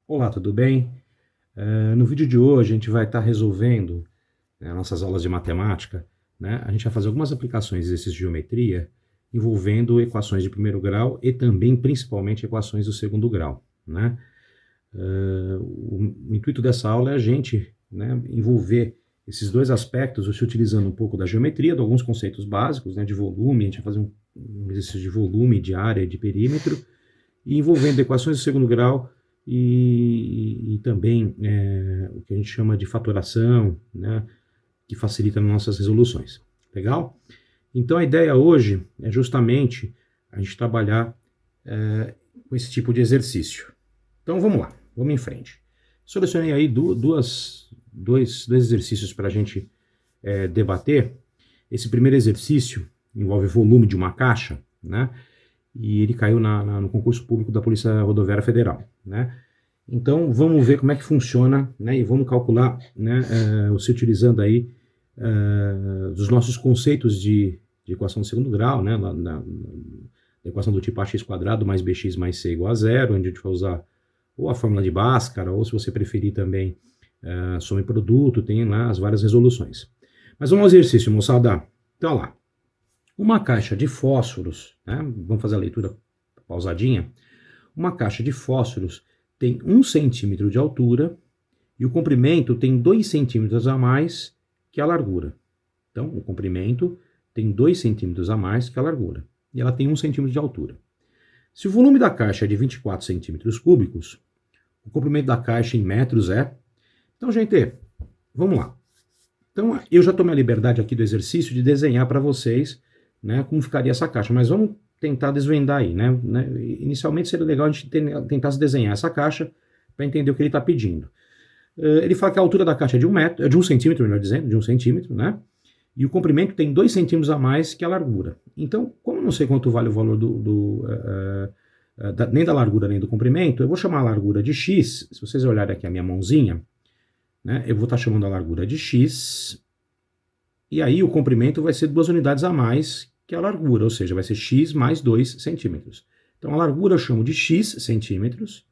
Olá, tudo bem? No vídeo de hoje a gente vai estar resolvendo, nossas aulas de matemática, né? A gente vai fazer algumas aplicações de exercícios de geometria envolvendo equações de primeiro grau e também, principalmente, equações do segundo grau, né? O intuito dessa aula é a gente, né, envolver esses dois aspectos, se utilizando um pouco da geometria, de alguns conceitos básicos, né, de volume, a gente vai fazer um exercício de volume, de área e de perímetro, e envolvendo equações de segundo grau e também o que a gente chama de fatoração, né, que facilita nas nossas resoluções. Legal? Então a ideia hoje é justamente a gente trabalhar com esse tipo de exercício. Então vamos lá, vamos em frente. Selecionei aí dois exercícios para a gente debater. Esse primeiro exercício envolve volume de uma caixa, né? E ele caiu no concurso público da Polícia Rodoviária Federal, né? Então vamos ver como é que funciona, né? E vamos calcular, né? Se utilizando aí dos nossos conceitos de equação de segundo grau, né? Na equação do tipo ax quadrado mais bx mais c igual a zero, onde a gente vai usar ou a fórmula de Bhaskara, ou se você preferir também soma e produto, tem lá as várias resoluções. Mas vamos ao exercício, moçada. Então, olha lá. Uma caixa de fósforos, né? Vamos fazer a leitura pausadinha. Uma caixa de fósforos tem 1 centímetro de altura e o comprimento tem 2 centímetros a mais que a largura. Então, o comprimento tem 2 centímetros a mais que a largura. E ela tem 1 centímetro de altura. Se o volume da caixa é de 24 centímetros cúbicos, o comprimento da caixa em metros é... Então, gente, vamos lá. Então, eu já tomei a liberdade aqui do exercício de desenhar para vocês, né, como ficaria essa caixa, mas vamos tentar desvendar aí, né? Inicialmente seria legal a gente tentasse desenhar essa caixa para entender o que ele está pedindo. Ele fala que a altura da caixa é de 1 centímetro, melhor dizendo, de 1 centímetro, né? E o comprimento tem 2 centímetros a mais que a largura. Então, como eu não sei quanto vale o valor nem da largura nem do comprimento, eu vou chamar a largura de x. Se vocês olharem aqui a minha mãozinha, né, eu vou estar chamando a largura de x, e aí o comprimento vai ser 2 unidades a mais que a largura, ou seja, vai ser x mais 2 centímetros. Então a largura eu chamo de x centímetros,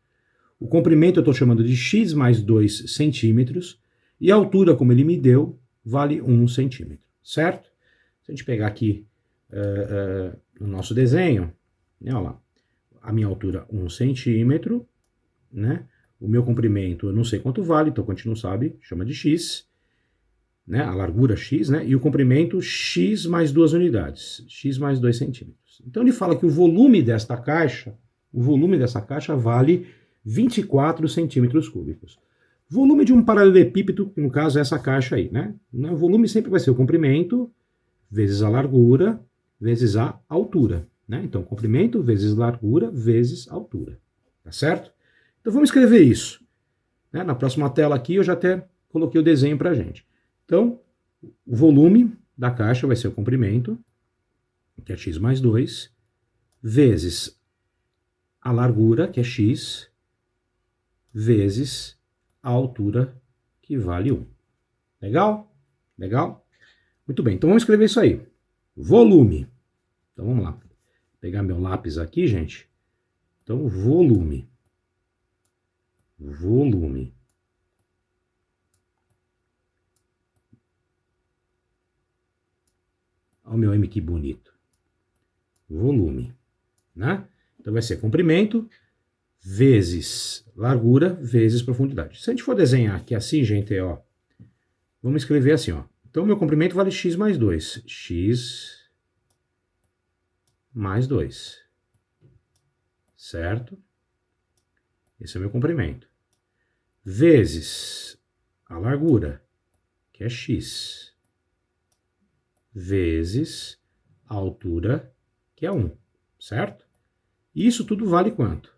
o comprimento eu estou chamando de x mais 2 centímetros, e a altura, como ele me deu, vale 1 centímetro, certo? Se a gente pegar aqui no nosso desenho, né, olha lá, a minha altura 1 centímetro, né? O meu comprimento eu não sei quanto vale, então quando a gente não sabe, chama de x, né? A largura x, né? E o comprimento x mais 2 unidades, x mais 2 centímetros. Então ele fala que o volume dessa caixa vale 24 centímetros cúbicos. Volume de um paralelepípedo, que no caso é essa caixa aí, né? O volume sempre vai ser o comprimento vezes a largura vezes a altura, né? Então comprimento vezes largura vezes altura, tá certo? Então vamos escrever isso, né? Na próxima tela aqui eu já até coloquei o desenho para a gente. Então, o volume da caixa vai ser o comprimento, que é x mais 2, vezes a largura, que é x, vezes a altura, que vale 1. Legal? Legal? Muito bem, então vamos escrever isso aí. Volume. Então vamos lá. Vou pegar meu lápis aqui, gente. Então, volume. Volume. Olha o meu M que bonito. Volume, né? Então vai ser comprimento vezes largura vezes profundidade. Se a gente for desenhar aqui assim, gente, ó, vamos escrever assim, ó. Então meu comprimento vale x mais 2. X mais 2. Certo? Esse é o meu comprimento. Vezes a largura, que é x. Vezes a altura, que é 1, certo? E isso tudo vale quanto?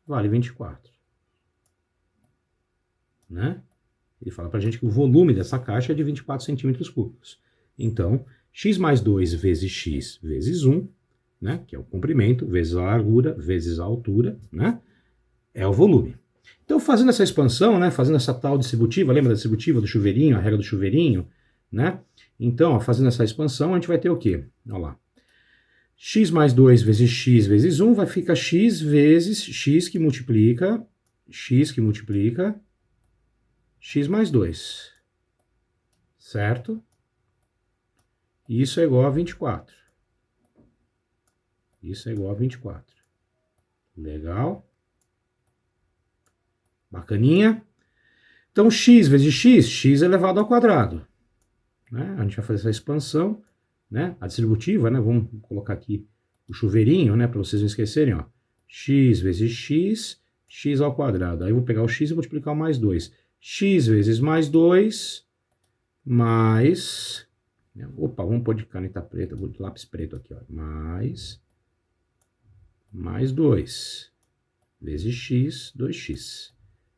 Vale 24. Né? Ele fala pra gente que o volume dessa caixa é de 24 centímetros cúbicos. Então, x mais 2 vezes x vezes 1, né, que é o comprimento, vezes a largura, vezes a altura, né, é o volume. Então, fazendo essa expansão, né, fazendo essa tal distributiva, lembra da distributiva do chuveirinho, a regra do chuveirinho, né? Então, ó, fazendo essa expansão, a gente vai ter o quê? Olha lá. X mais 2 vezes x vezes 1 vai ficar x vezes x que multiplica x que multiplica x mais 2, certo? Isso é igual a 24. Isso é igual a 24. Legal? Bacaninha? Então, x vezes x, x elevado ao quadrado. Né? A gente vai fazer essa expansão, né? A distributiva, né? Vamos colocar aqui o chuveirinho, né? Para vocês não esquecerem, ó. X vezes x, x ao quadrado. Aí eu vou pegar o x e multiplicar o mais 2. X vezes mais 2, mais... Opa, vamos pôr de caneta preta, vou de lápis preto aqui, ó. Mais 2 vezes x, 2x.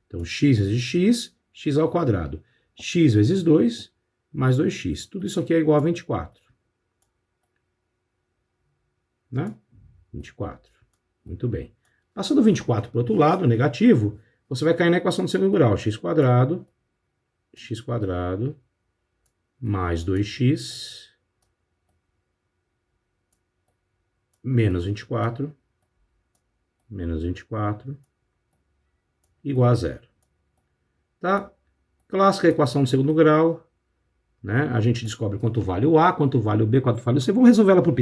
Então, x vezes x, x ao quadrado. X vezes 2, mais 2x. Tudo isso aqui é igual a 24. Né? 24. Muito bem. Passando 24 para o outro lado, negativo, você vai cair na equação do segundo grau. X quadrado mais 2x menos 24 igual a zero. Tá? Clássica equação do segundo grau, né? A gente descobre quanto vale o A, quanto vale o B, quanto vale o C. Vamos resolver ela por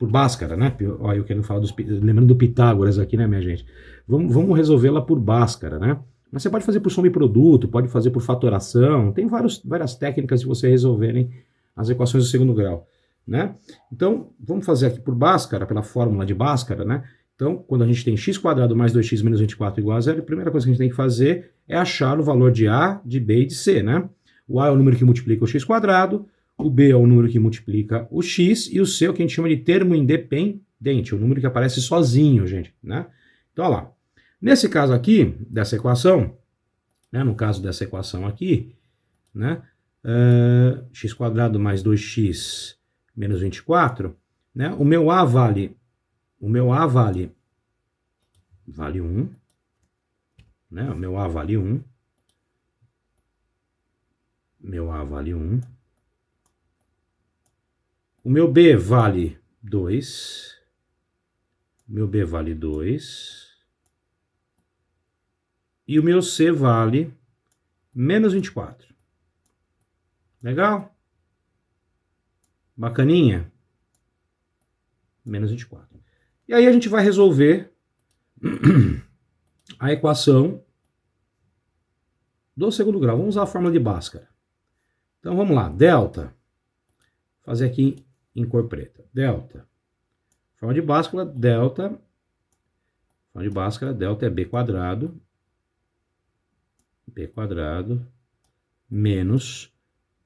Bhaskara, né? Olha, eu quero falar lembrando do Pitágoras aqui, né, minha gente? Vamos resolvê-la por Bhaskara, né? Mas você pode fazer por soma e produto, pode fazer por fatoração, tem várias técnicas de você resolverem as equações do segundo grau, né? Então, vamos fazer aqui por Bhaskara, pela fórmula de Bhaskara, né? Então, quando a gente tem x quadrado mais 2x menos 24 igual a zero, a primeira coisa que a gente tem que fazer é achar o valor de A, de B e de C, né? O A é o número que multiplica o x quadrado, o B é o número que multiplica o x, e o C é o que a gente chama de termo independente, o número que aparece sozinho, gente, né? Então, olha lá. Nesse caso aqui, dessa equação, né, no caso dessa equação aqui, né, x quadrado mais 2x menos 24, né, o meu A vale 1, né, o meu A vale 1, o meu B vale 2, e o meu C vale menos 24. Legal? Bacaninha? Menos 24. E aí a gente vai resolver a equação do segundo grau. Vamos usar a fórmula de Bhaskara. Então vamos lá. Delta. Vou fazer aqui em cor preta. Delta. Fórmula de Bhaskara, delta é b quadrado menos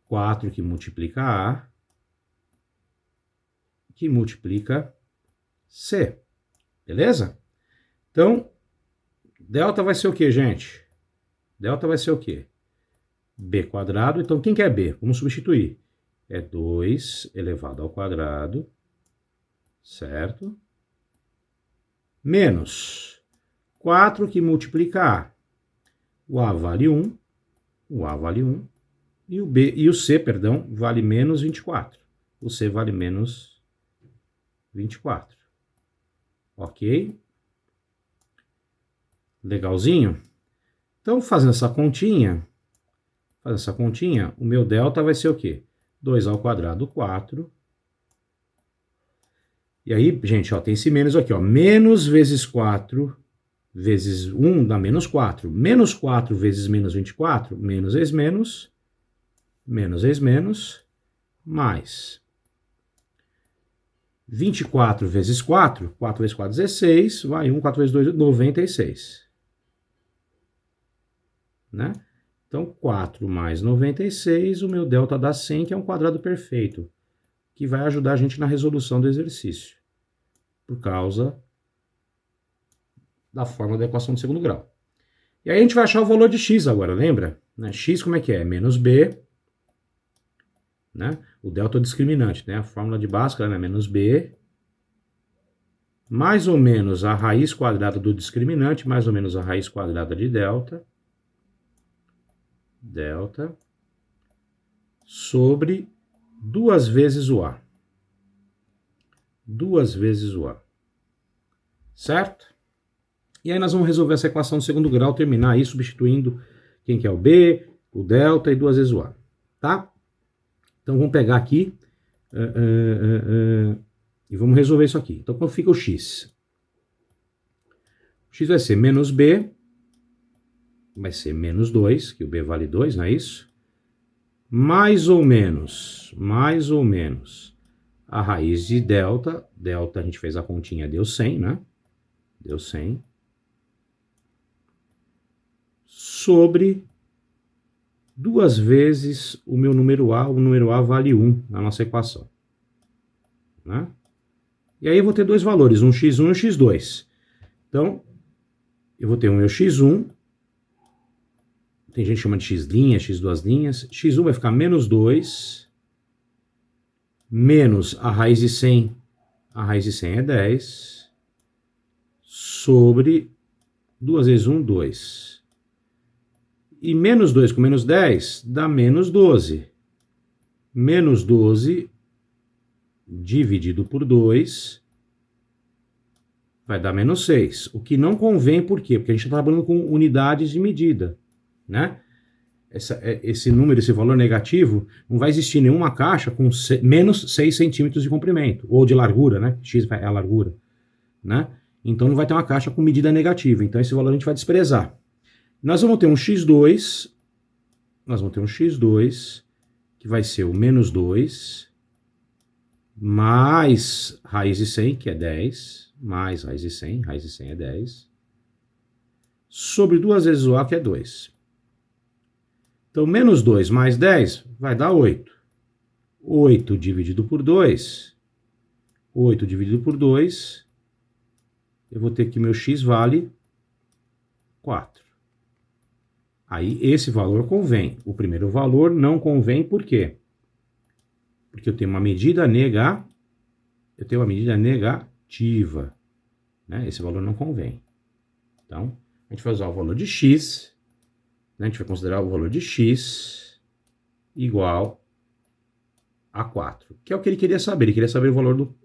4 que multiplica A, que multiplica C. Beleza? Então, delta vai ser o que, gente? Delta vai ser o quê? B quadrado. Então, quem que é B? Vamos substituir. É 2 elevado ao quadrado, certo? Menos 4 que multiplica A. O A vale 1, e o C, perdão, vale menos 24. O C vale menos 24. Ok? Legalzinho? Então, fazendo essa continha, o meu delta vai ser o quê? 2 ao quadrado, 4. E aí, gente, ó, tem esse menos aqui, ó. Menos vezes 4 vezes 1 dá menos 4. Menos 4 vezes menos 24, menos vezes menos, mais 24 vezes 4, 4 vezes 4, 16, vai 1, 4 vezes 2, 96. Né? Então, 4 mais 96, o meu delta dá 100, que é um quadrado perfeito, que vai ajudar a gente na resolução do exercício, por causa da fórmula da equação do segundo grau. E aí a gente vai achar o valor de x agora, lembra? Né? X como é que é? Menos b, né? O delta é o discriminante, né? A fórmula de Bhaskara é menos b, mais ou menos a raiz quadrada do discriminante, mais ou menos a raiz quadrada de delta, sobre 2 vezes o A. 2 vezes o A. Certo? E aí nós vamos resolver essa equação do segundo grau, terminar aí substituindo quem que é o B, o delta e 2 vezes o A, tá? Então vamos pegar aqui e vamos resolver isso aqui. Então como fica o x? O x vai ser menos B, vai ser menos 2, que o B vale 2, não é isso? Mais ou menos, a raiz de delta, delta a gente fez a continha, deu 100, né? Deu 100. Sobre 2 vezes o meu número A vale 1 na nossa equação, né? E aí eu vou ter dois valores, um x1 e um x2. Então, eu vou ter o meu x1, tem gente que chama de x', x2 linhas, x1 vai ficar menos 2, menos a raiz de 100 é 10, sobre 2 vezes 1, 2. E menos 2 com menos 10 dá menos 12. Menos 12 dividido por 2 vai dar menos 6. O que não convém, por quê? Porque a gente está trabalhando com unidades de medida, né? Esse número, esse valor negativo, não vai existir nenhuma caixa com menos 6 centímetros de comprimento, ou de largura, né? X é a largura, né? Então não vai ter uma caixa com medida negativa, então esse valor a gente vai desprezar. Nós vamos ter um x2, que vai ser o menos 2, mais raiz de 100, que é 10, mais raiz de 100 é 10, sobre 2 vezes o A, que é 2. Então, menos 2 mais 10 vai dar 8. 8 dividido por 2, eu vou ter que meu x vale 4. Aí esse valor convém. O primeiro valor não convém, por quê? Porque eu tenho uma medida negativa, né? Esse valor não convém. Então, a gente vai usar o valor de x, né? A gente vai considerar o valor de x igual a 4, que é o que ele queria saber. Ele queria saber o valor do,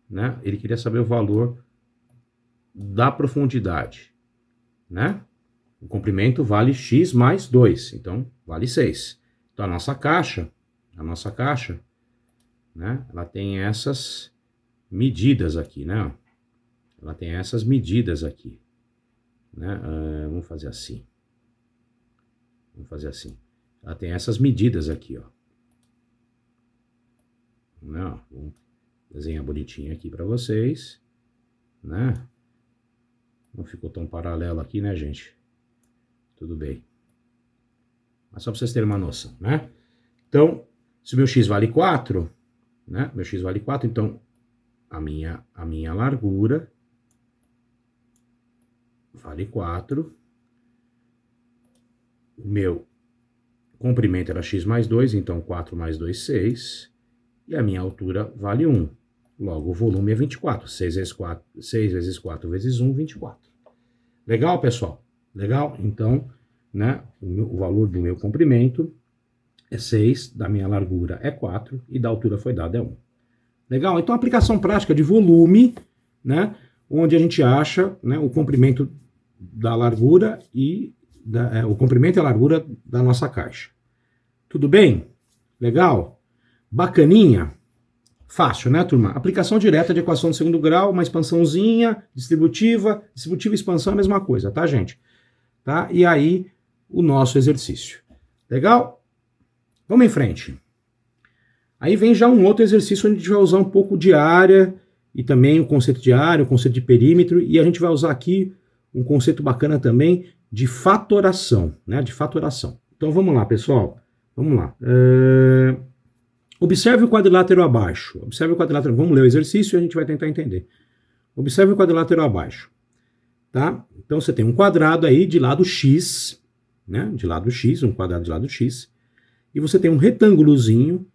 né? Ele queria saber o valor da profundidade, né? O comprimento vale x mais 2, então vale 6. Então a nossa caixa, né, ela tem essas medidas aqui, né? Ela tem essas medidas aqui, né? Vamos fazer assim. Ela tem essas medidas aqui, ó. Não, vou desenhar bonitinho aqui para vocês, né? Não ficou tão paralelo aqui, né, gente? Tudo bem. Mas só para vocês terem uma noção, né? Então, se o meu x vale 4, né? Meu x vale 4, então a minha largura vale 4. O meu comprimento era x mais 2, então 4 mais 2, 6. E a minha altura vale 1. Logo, o volume é 24. 6 vezes 4 vezes 1, 24. Legal, pessoal? Legal? Então, né, o valor do meu comprimento é 6, da minha largura é 4 e da altura foi dada é 1. Legal? Então, aplicação prática de volume, né, onde a gente acha, né, o comprimento da largura e o comprimento e a largura da nossa caixa. Tudo bem? Legal? Bacaninha? Fácil, né, turma? Aplicação direta de equação de segundo grau, uma expansãozinha, distributiva e expansão é a mesma coisa, tá, gente? Tá? E aí, o nosso exercício. Legal? Vamos em frente. Aí vem já um outro exercício onde a gente vai usar um pouco de área e também o conceito de área, o conceito de perímetro, e a gente vai usar aqui um conceito bacana também de fatoração, né? De fatoração. Então vamos lá, pessoal. Vamos lá. Observe o quadrilátero abaixo. Observe o quadrilátero. Vamos ler o exercício e a gente vai tentar entender. Observe o quadrilátero abaixo. Tá? Então você tem um quadrado aí de lado x, né? De lado x, um quadrado de lado x. E você tem um retângulozinho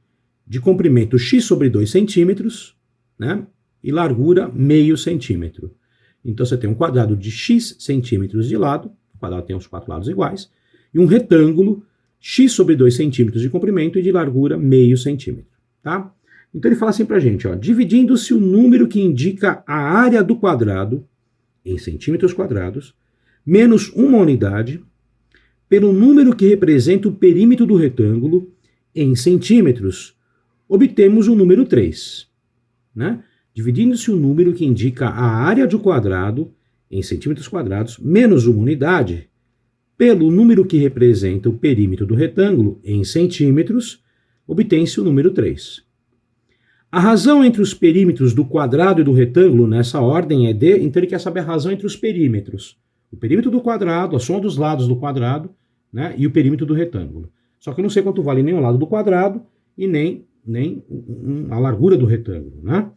de comprimento x sobre 2 centímetros, né? E largura meio centímetro. Então você tem um quadrado de x centímetros de lado, o quadrado tem os 4 lados iguais, e um retângulo x sobre 2 centímetros de comprimento e de largura meio centímetro, tá? Então ele fala assim pra gente, ó, dividindo-se o número que indica a área do quadrado em centímetros quadrados, menos uma unidade, pelo número que representa o perímetro do retângulo em centímetros, obtemos o número 3. Né? Dividindo-se o número que indica a área do quadrado em centímetros quadrados, menos uma unidade, pelo número que representa o perímetro do retângulo em centímetros, obtém-se o número 3. A razão entre os perímetros do quadrado e do retângulo nessa ordem é D, então ele quer saber a razão entre os perímetros. O perímetro do quadrado, a soma dos lados do quadrado, né, e o perímetro do retângulo. Só que eu não sei quanto vale nem o lado do quadrado e nem a largura do retângulo. Né?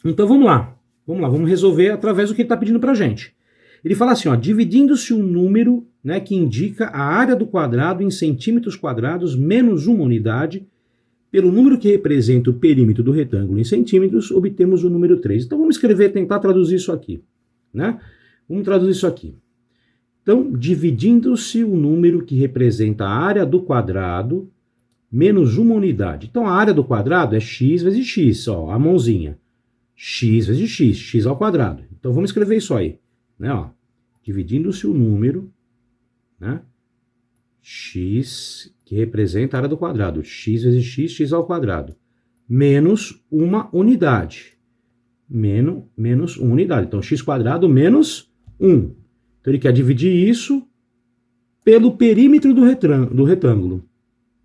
Então vamos lá. Vamos resolver através do que ele está pedindo para a gente. Ele fala assim, ó, dividindo-se o número, né, que indica a área do quadrado em centímetros quadrados menos uma unidade, pelo número que representa o perímetro do retângulo em centímetros, obtemos o número 3. Então vamos escrever, tentar traduzir isso aqui. Né? Vamos traduzir isso aqui. Então, dividindo-se o número que representa a área do quadrado menos uma unidade. Então, a área do quadrado é x vezes x, ó, a mãozinha. X vezes x, x ao quadrado. Então, vamos escrever isso aí. Né, ó. Dividindo-se o número, né, x, que representa a área do quadrado. X vezes x, x ao quadrado. Menos uma unidade. Menos uma unidade. Então, x quadrado menos 1. Então, ele quer dividir isso pelo perímetro do retângulo.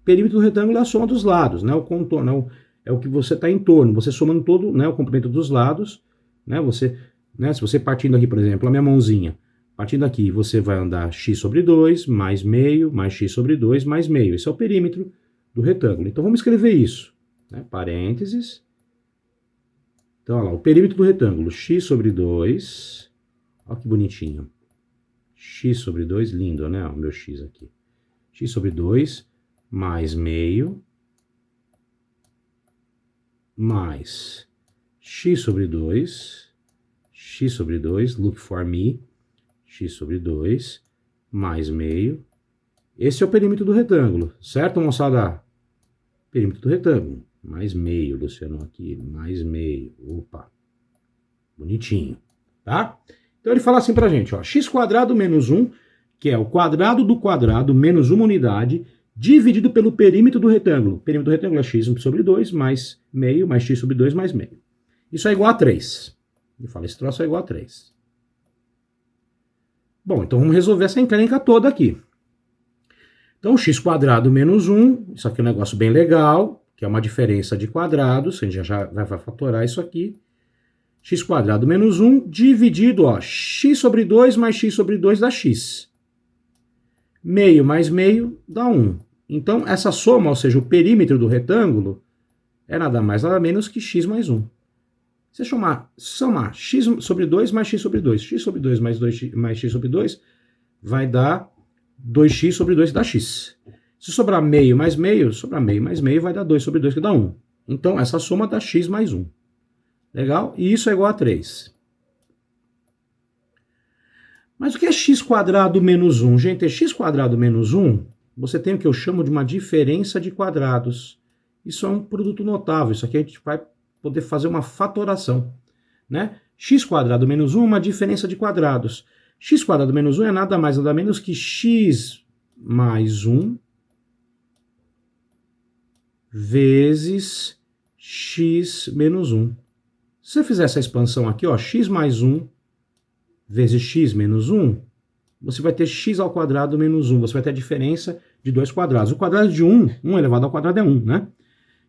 O perímetro do retângulo é a soma dos lados, né? O contorno é o que você está em torno. Você somando todo, né, o comprimento dos lados, né? Se você partindo aqui, por exemplo, a minha mãozinha, partindo aqui, você vai andar x sobre 2, mais meio, mais x sobre 2, mais meio. Esse é o perímetro do retângulo. Então, vamos escrever isso. Né? Parênteses. Então, olha lá, o perímetro do retângulo, x sobre 2. Olha que bonitinho. X sobre 2, lindo, né? O meu x aqui. X sobre 2 mais meio mais x sobre 2, look for me, x sobre 2 mais meio. Esse é o perímetro do retângulo, certo, moçada? Perímetro do retângulo, mais meio, Luciano, aqui, mais meio. Opa, bonitinho, tá? Então ele fala assim pra gente, ó, x quadrado menos 1, que é o quadrado do quadrado menos uma unidade, dividido pelo perímetro do retângulo. O perímetro do retângulo é x sobre 2 mais meio, mais x sobre 2 mais meio. Isso é igual a 3. Ele fala, esse troço é igual a 3. Bom, então vamos resolver essa encrenca toda aqui. Então, x quadrado menos 1, isso aqui é um negócio bem legal, que é uma diferença de quadrados, a gente já vai fatorar isso aqui. X quadrado menos 1 dividido, ó, x sobre 2 mais x sobre 2 dá x. Meio mais meio dá 1. Então, essa soma, ou seja, o perímetro do retângulo, é nada mais nada menos que x mais 1. Se somar x sobre 2 mais x sobre 2, x sobre 2 mais x sobre 2, vai dar 2x sobre 2 que dá x. Se sobrar meio mais meio, vai dar 2 sobre 2 que dá 1. Então, essa soma dá x mais 1. Legal? E isso é igual a 3. Mas o que é x quadrado menos 1? Gente, x quadrado menos 1, você tem o que eu chamo de uma diferença de quadrados. Isso é um produto notável. Isso aqui a gente vai poder fazer uma fatoração. Né? X quadrado menos 1 é uma diferença de quadrados. X quadrado menos 1 é nada mais nada menos que x mais 1 vezes x menos 1. Se você fizer essa expansão aqui, ó, x mais 1 vezes x menos 1, você vai ter x ao quadrado menos 1. Você vai ter a diferença de dois quadrados. O quadrado de 1 elevado ao quadrado é 1, né?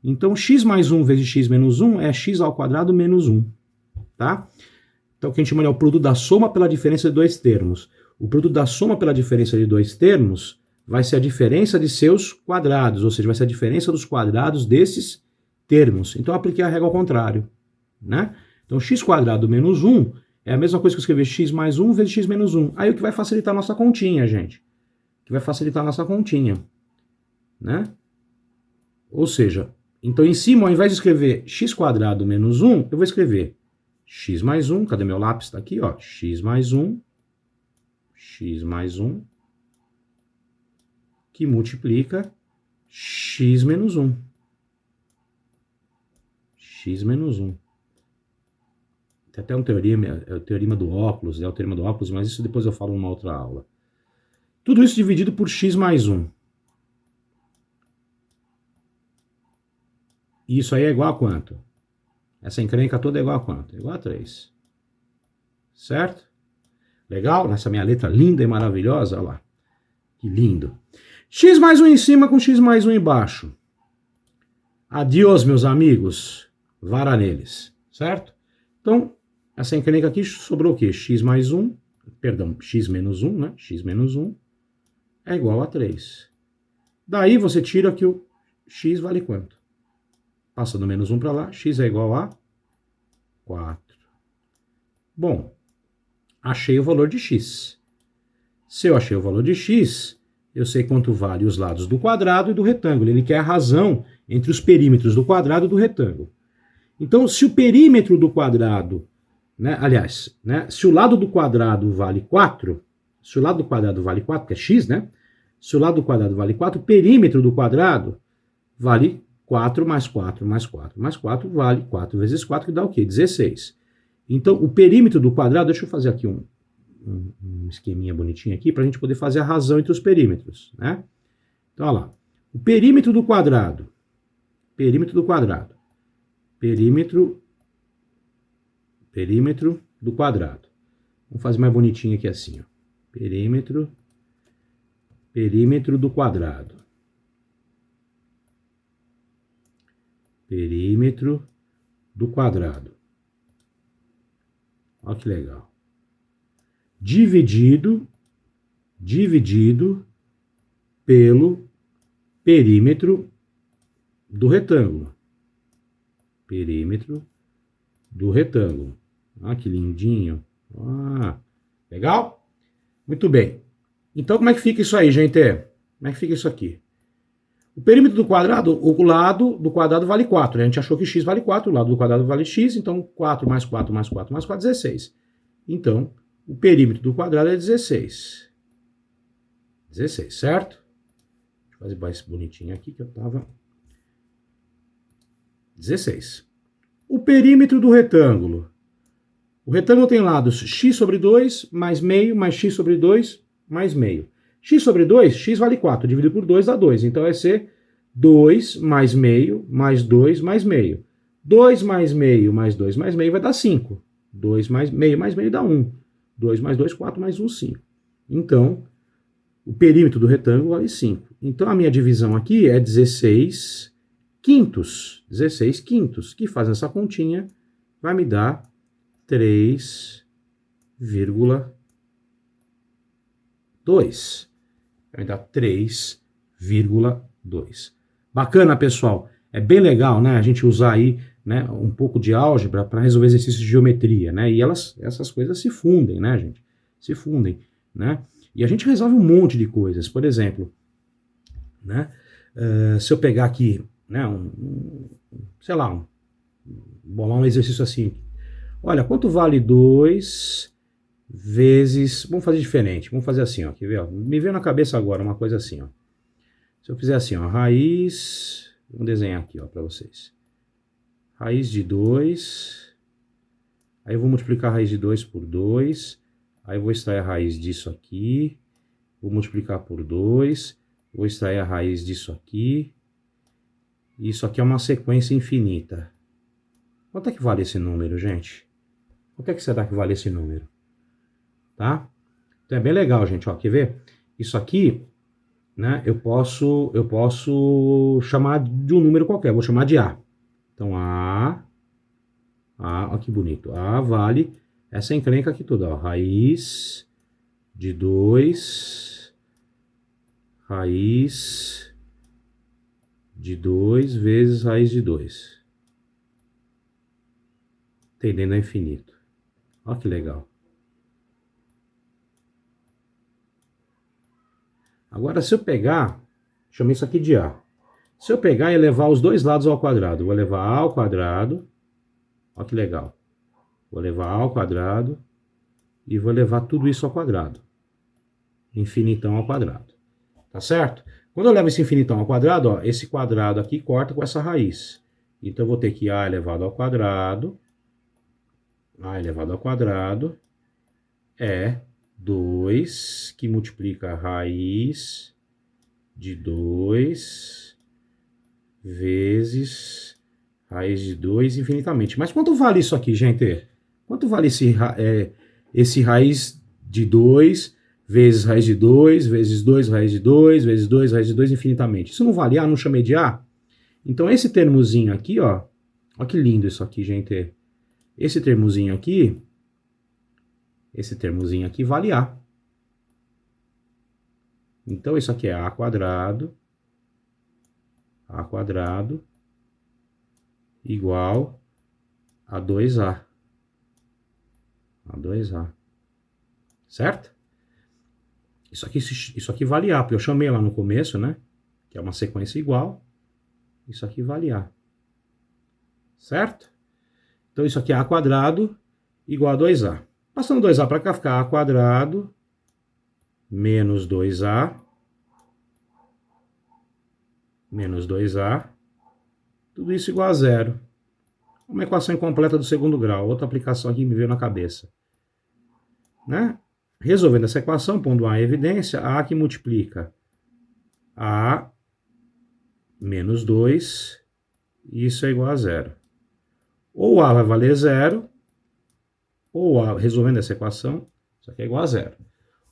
Então, x mais 1 vezes x menos 1 é x ao quadrado menos 1, tá? Então, o que a gente chama é o produto da soma pela diferença de dois termos. O produto da soma pela diferença de dois termos vai ser a diferença de seus quadrados, ou seja, vai ser a diferença dos quadrados desses termos. Então, eu apliquei a regra ao contrário, né? Então, x quadrado menos 1 é a mesma coisa que eu escrever x mais 1 vezes x menos 1. Aí o que vai facilitar a nossa continha, gente? O que vai facilitar a nossa continha, né? Ou seja, então em cima, ao invés de escrever x quadrado menos 1, eu vou escrever x mais 1, cadê meu lápis? Está aqui, ó, x mais 1, que multiplica x menos 1. X menos 1. Tem até um teorema, é o teorema do óculos, é o teorema do óculos, mas isso depois eu falo numa outra aula. Tudo isso dividido por x mais 1. E isso aí é igual a quanto? Essa encrenca toda é igual a quanto? É igual a 3. Certo? Legal? Nessa minha letra linda e maravilhosa, olha lá. Que lindo. X mais 1 em cima com x mais 1 embaixo. Adiós, meus amigos. Vara neles. Certo? Então, essa encrenca aqui sobrou o quê? X mais 1, perdão, x menos 1, né? X menos 1 é igual a 3. Daí você tira que o x vale quanto? Passa do menos 1 para lá, x é igual a 4. Bom, achei o valor de x. Se eu achei o valor de x, eu sei quanto vale os lados do quadrado e do retângulo. Ele quer a razão entre os perímetros do quadrado e do retângulo. Então, se o perímetro do quadrado, né, aliás, né, se o lado do quadrado vale 4, se o lado do quadrado vale 4, que é x, né? Se o lado do quadrado vale 4, o perímetro do quadrado vale 4 mais 4 mais 4 mais 4 vale 4 vezes 4, que dá o quê? 16. Então, o perímetro do quadrado, deixa eu fazer aqui um esqueminha bonitinho aqui, para a gente poder fazer a razão entre os perímetros, né? Então, olha lá. O perímetro do quadrado, perímetro do quadrado do quadrado. Vamos fazer mais bonitinho aqui assim, ó. Perímetro do quadrado. Perímetro do quadrado. Olha que legal. Dividido pelo perímetro do retângulo. Perímetro do retângulo. Ah, que lindinho. Ah, legal? Muito bem. Então, como é que fica isso aí, gente? Como é que fica isso aqui? O perímetro do quadrado, o lado do quadrado vale 4, né? A gente achou que x vale 4, o lado do quadrado vale x, então 4 mais 4 mais 4 mais 4, 16. Então, o perímetro do quadrado é 16. 16, certo? Deixa eu fazer mais bonitinho aqui que eu tava... 16. O perímetro do retângulo. O retângulo tem lados x sobre 2, mais meio, mais x sobre 2, mais meio. X sobre 2, x vale 4, dividido por 2 dá 2. Então vai ser 2 mais meio, mais 2 mais meio. 2 mais meio, mais 2 mais meio vai dar 5. 2 mais meio dá 1. 2 mais 2, 4 mais 1, 5. Então, o perímetro do retângulo vale 5. Então, a minha divisão aqui é 16 quintos. 16 quintos, que fazendo essa continha, vai me dar 3,2. Vai dar 3,2. Bacana, pessoal. É bem legal, né? A gente usar aí, né, um pouco de álgebra para resolver exercícios de geometria, né? E essas coisas se fundem, né, gente? Se fundem, né? E a gente resolve um monte de coisas. Por exemplo, né? Se eu pegar aqui, né, bolar um exercício assim. Olha, quanto vale 2 vezes... Vamos fazer diferente. Vamos fazer assim, ó. Quer ver? Ó? Me veio na cabeça agora uma coisa assim, ó. Se eu fizer assim, ó, raiz... Vamos desenhar aqui, ó, para vocês. Raiz de 2. Aí eu vou multiplicar a raiz de 2 por 2. Aí eu vou extrair a raiz disso aqui. Vou multiplicar por 2. Vou extrair a raiz disso aqui. Isso aqui é uma sequência infinita. Quanto é que vale esse número, gente? Quanto é que será que vale esse número? Tá? Então é bem legal, gente. Ó, quer ver? Isso aqui, né, eu posso chamar de um número qualquer. Vou chamar de A. Então A, olha que bonito. A vale essa encrenca aqui toda. Ó, raiz de 2, raiz de 2 vezes raiz de 2. Tendendo a infinito. Olha que legal. Agora, se eu pegar, chamei isso aqui de A. Se eu pegar e levar os dois lados ao quadrado, vou levar A ao quadrado. Olha que legal. Vou levar A ao quadrado e vou levar tudo isso ao quadrado. Infinitão ao quadrado. Tá certo? Quando eu levo esse infinitão ao quadrado, ó, esse quadrado aqui corta com essa raiz. Então, eu vou ter que A elevado ao quadrado A elevado ao quadrado é 2 que multiplica a raiz de 2 vezes raiz de 2 infinitamente. Mas quanto vale isso aqui, gente? Quanto vale esse raiz de 2 vezes raiz de 2, vezes 2 raiz de 2, vezes 2 raiz de 2 infinitamente? Isso não vale A? Não chamei de A? Então esse termozinho aqui, ó. Olha que lindo isso aqui, gente. Esse termozinho aqui vale A. Então isso aqui é A quadrado igual a 2A. A 2A. Certo? Isso aqui vale A, porque eu chamei lá no começo, né? Que é uma sequência igual. Isso aqui vale A. Certo? Então isso aqui é A quadrado igual a 2A. Passando 2A para cá, fica A quadrado menos 2A menos 2A. Tudo isso igual a zero. Uma equação incompleta do segundo grau. Outra aplicação aqui me veio na cabeça. Né? Resolvendo essa equação, pondo A em evidência, A que multiplica A menos 2, isso é igual a zero. Ou A vai valer zero, ou A, resolvendo essa equação, isso aqui é igual a zero.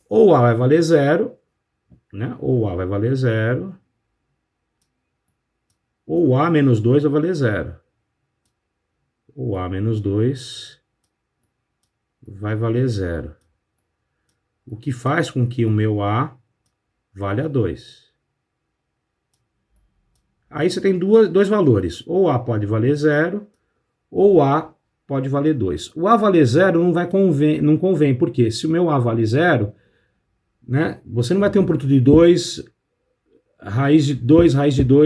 Ou A vai valer zero, né? Ou A vai valer zero, ou A menos 2 vai valer zero. Ou A menos 2 vai valer zero. O que faz com que o meu A valha 2. Aí você tem dois valores. Ou A pode valer 0, ou A pode valer 2. O A valer 0 não convém, porque se o meu A vale 0, né, você não vai ter um produto de 2, raiz de 2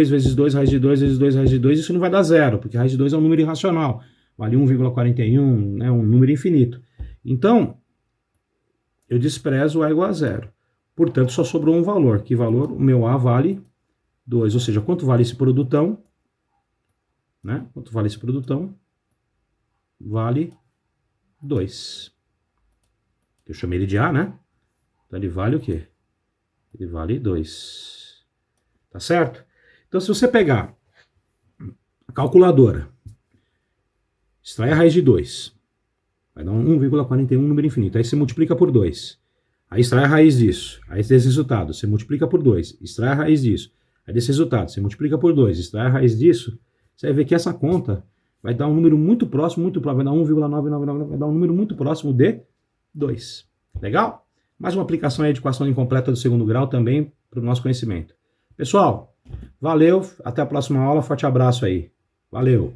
vezes 2 raiz de 2 vezes 2 raiz de 2, isso não vai dar 0, porque raiz de 2 é um número irracional. Vale 1,41, né, um número infinito. Então, eu desprezo A igual a 0. Portanto, só sobrou um valor. Que valor? O meu A vale 2. Ou seja, quanto vale esse produtão? Né? Quanto vale esse produtão? Vale 2. Eu chamei ele de A, né? Então ele vale o quê? Ele vale 2. Tá certo? Então se você pegar a calculadora, extrai a raiz de 2, vai dar 1,41, número infinito. Aí você multiplica por 2. Aí extrai a raiz disso. Aí desse resultado, você multiplica por 2. Extrai a raiz disso. Aí desse resultado, você multiplica por 2. Extrai a raiz disso. Você vai ver que essa conta vai dar um número muito próximo, vai dar 1,999, vai dar um número muito próximo de 2. Legal? Mais uma aplicação aí de equação incompleta do segundo grau também para o nosso conhecimento. Pessoal, valeu, até a próxima aula, forte abraço aí. Valeu!